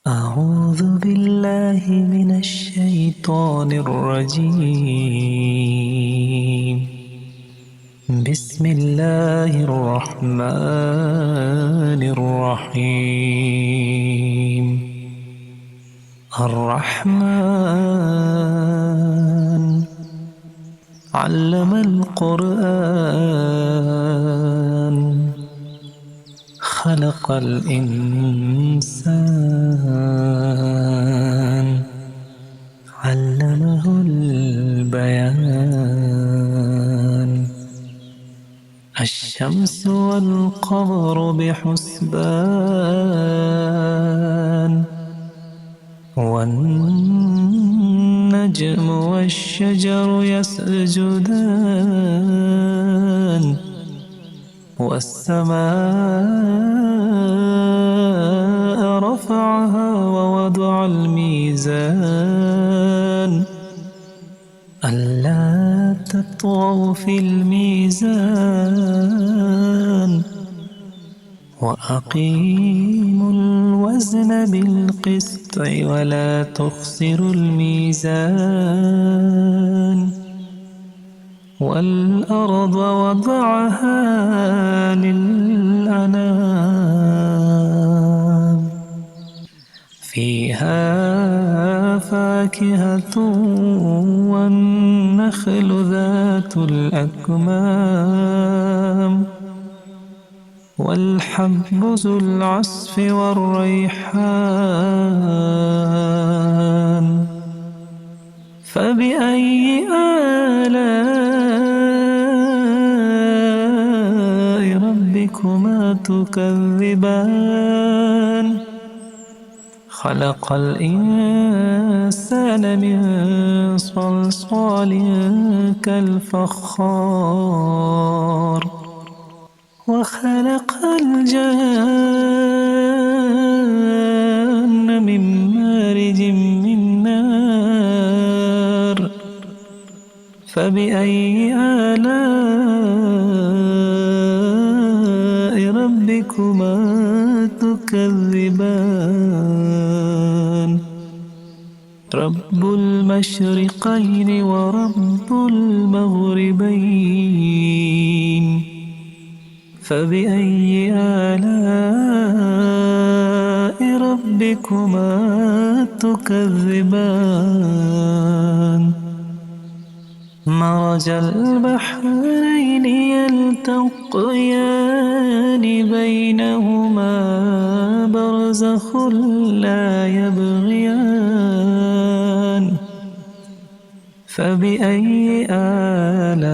أعوذ بالله من الشيطان الرجيم. بسم الله الرحمن الرحيم. الرحمن علم القرآن خلق الإنسان علمه البيان. الشمس والقمر بحسبان والنجم والشجر يسجدان والسماء رفعها ووضع الميزان ألا تطغوا في الميزان وأقيموا الوزن بالقسط ولا تخسروا الميزان. والأرض وضعها للأنام فيها فاكهة والنخل ذات الأكمام والحب ذو العصف والريحان. فبأي آلاء ربكما تكذبان؟ خلق الإنسان من صلصال كالفخار وخلق الجن من مارج من نار. فبأي آلاء ربكما تكذبان؟ رب المشرقين ورب المغربين. فبأي آلاء ربكما تكذبان؟ مرج البحرين يلتقيان بينهما برزخ لا يبغيان. فبأي آلاء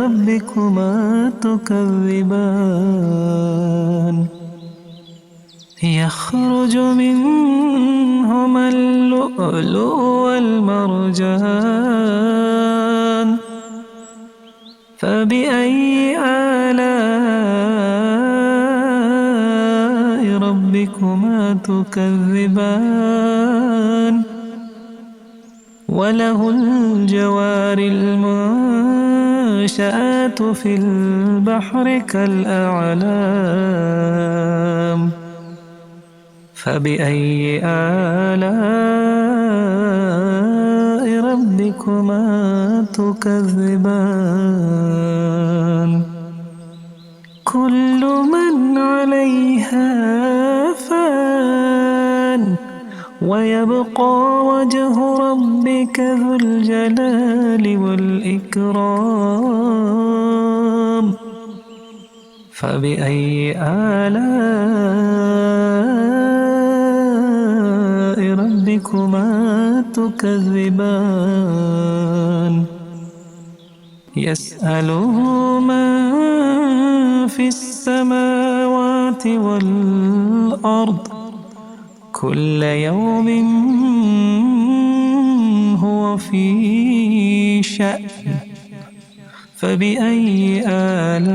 ربكما تكذبان؟ يخرج منهما اللؤلؤ والمرجان. فبأي آلاء ربكما تكذبان؟ وله الجوار المنشآت في البحر كالأعلام. فبأي آلاء ربكما تكذبان؟ كل من عليها فان ويبقى وجه ربك ذو الجلال والإكرام. فبأي آلاء ربكما تكذبان؟ يسأله من في السماوات والأرض كل يوم هو في شأن. فبأي آلاء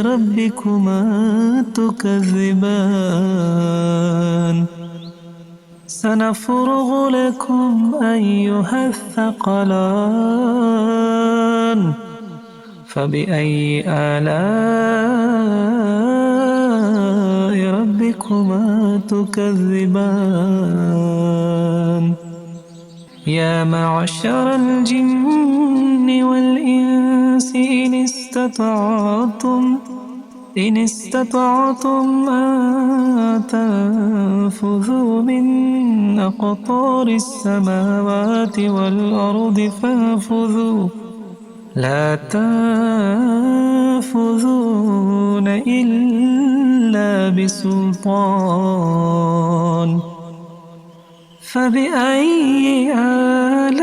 ربكما تكذبان؟ سنفرغ لكم أيها الثقلان. فبأي آلاء ربكما تكذبان يا معشر الجن والإنس إن استطعتم أن تنفذوا من أقطار السماوات والأرض فانفذوا لا تنفذون إلا بسلطان فبأي آلاء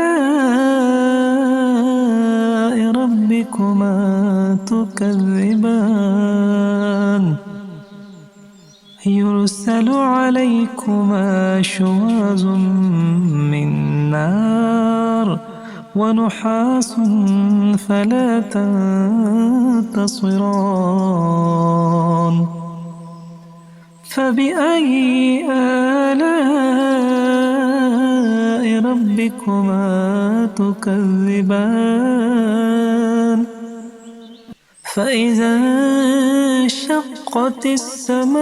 ربكما تكذبان يرسل عليكما شواظ من نار ونحاس فلا تنتصران فبأي آلاء ربكما تكذبان فإذا انشقت السماء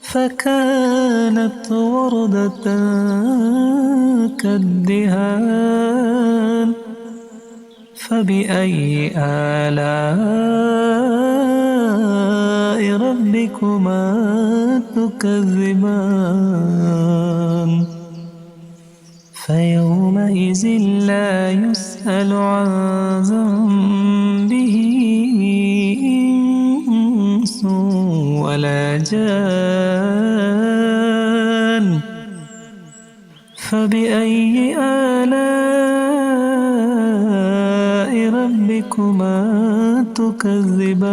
فكانت وردة كالدهان فبأي آلاء ربكما تكذبان فيومئذ لا يسأل عن ذنبه إنس ولا جان فبأي آلاء ربكما تكذبان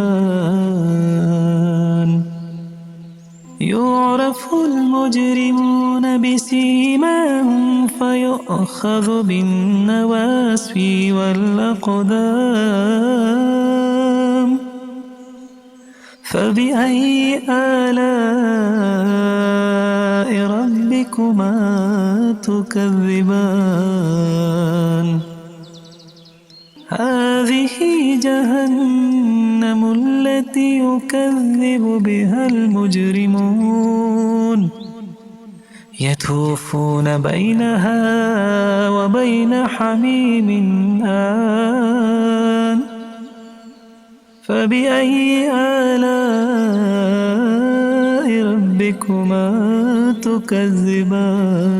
يعرف المجرمون بسيماهم فيؤخذ بالنواسي والأقدام فبأي آلاء ربكما تكذبان هذه جهنم التي يكذب بها المجرمون يطوفون بينها وبين حميم آن فبأي آلاء ربكما تكذبان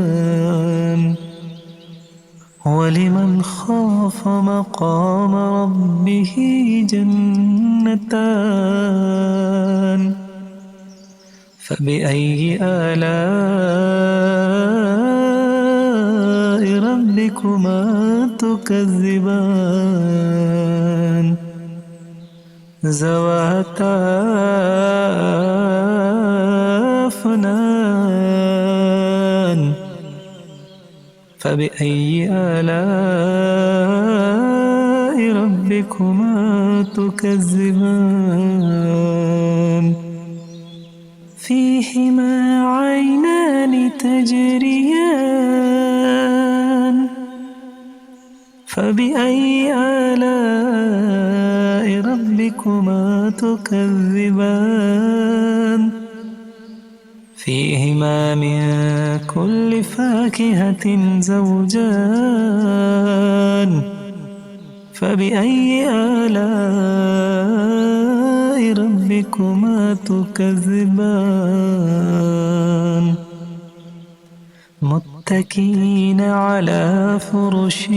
ولمن خاف مقام ربه جنتان فبأي آلاء ربكما تكذبان ذواتا أفنان فبأي آلاء ربكما تكذبان فيهما عينان تجريان فبأي آلاء ربكما تكذبان فيهما من كل فاكهة زوجان فبأي آلاء ربكما تكذبان متكئين على فرش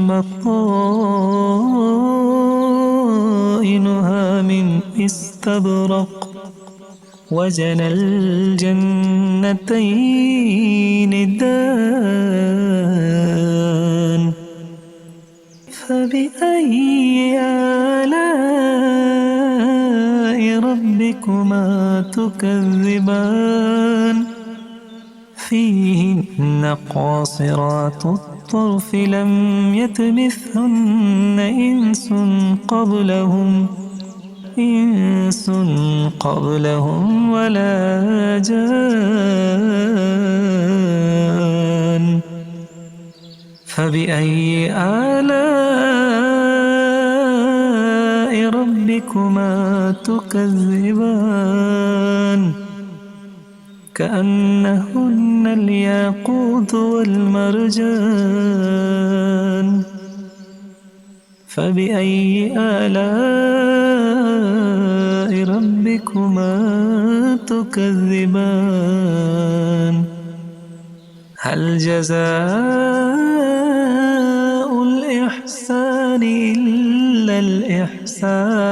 بطائنها من استبرق وجنى الجنتين دان فبأي آلاء ربكما تكذبان فيهن قاصرات الطرف لم يطمثهن إنس قبلهم ولا جان فبأي آلاء ربكما تكذبان كأنهن الياقوت والمرجان فبأي آلاء ربكما تكذبان هل جزاء الإحسان إلا الإحسان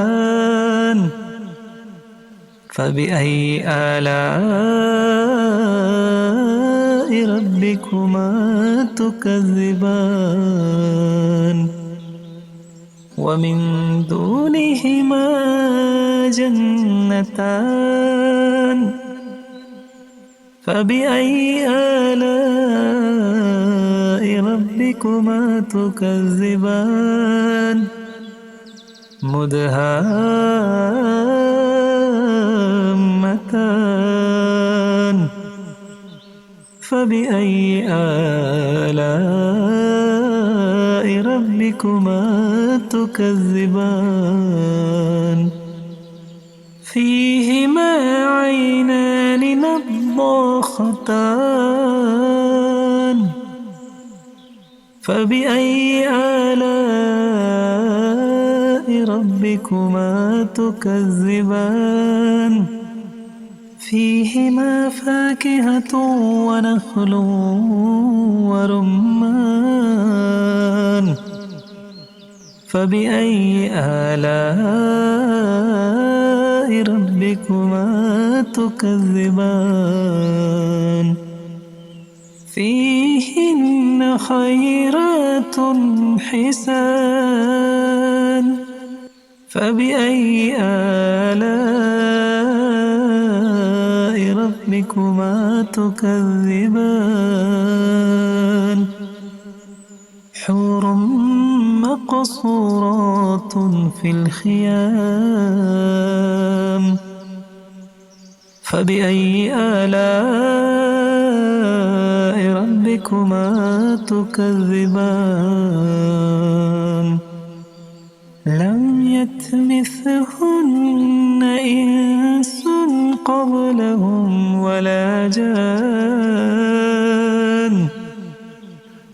فبأي آلاء ربكما تكذبان ومن دونهما جنتان فبأي آلاء ربكما تكذبان مدهامتان فبأي آلاء ربكما تكذبان فيهما عينان نضاختان فبأي آلاء ربكما تكذبان فيهما فاكهة ونخل ورمان فبأي آلاء ربكما تكذبان فيهن خيرات حسان فبأي آلاء ربكما تكذبان حور مقصورات في الخيام فبأي آلاء ربكما تكذبان لم يطمثهن إنس قبلهم ولا جان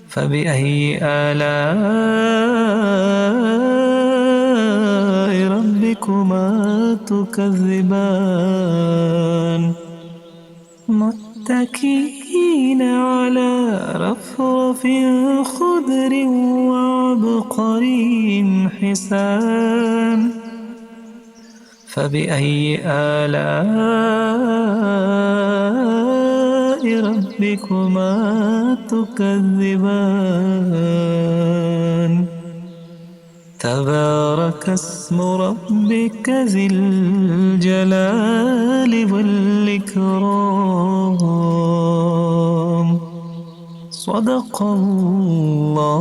فبأي آلاء ربكما تكذبان متكئين على رفرف خضر وعبقري حسان فبأي آلاء ربكما تكذبان تبارك اسم ربك ذي الجلال والإكرام صدق الله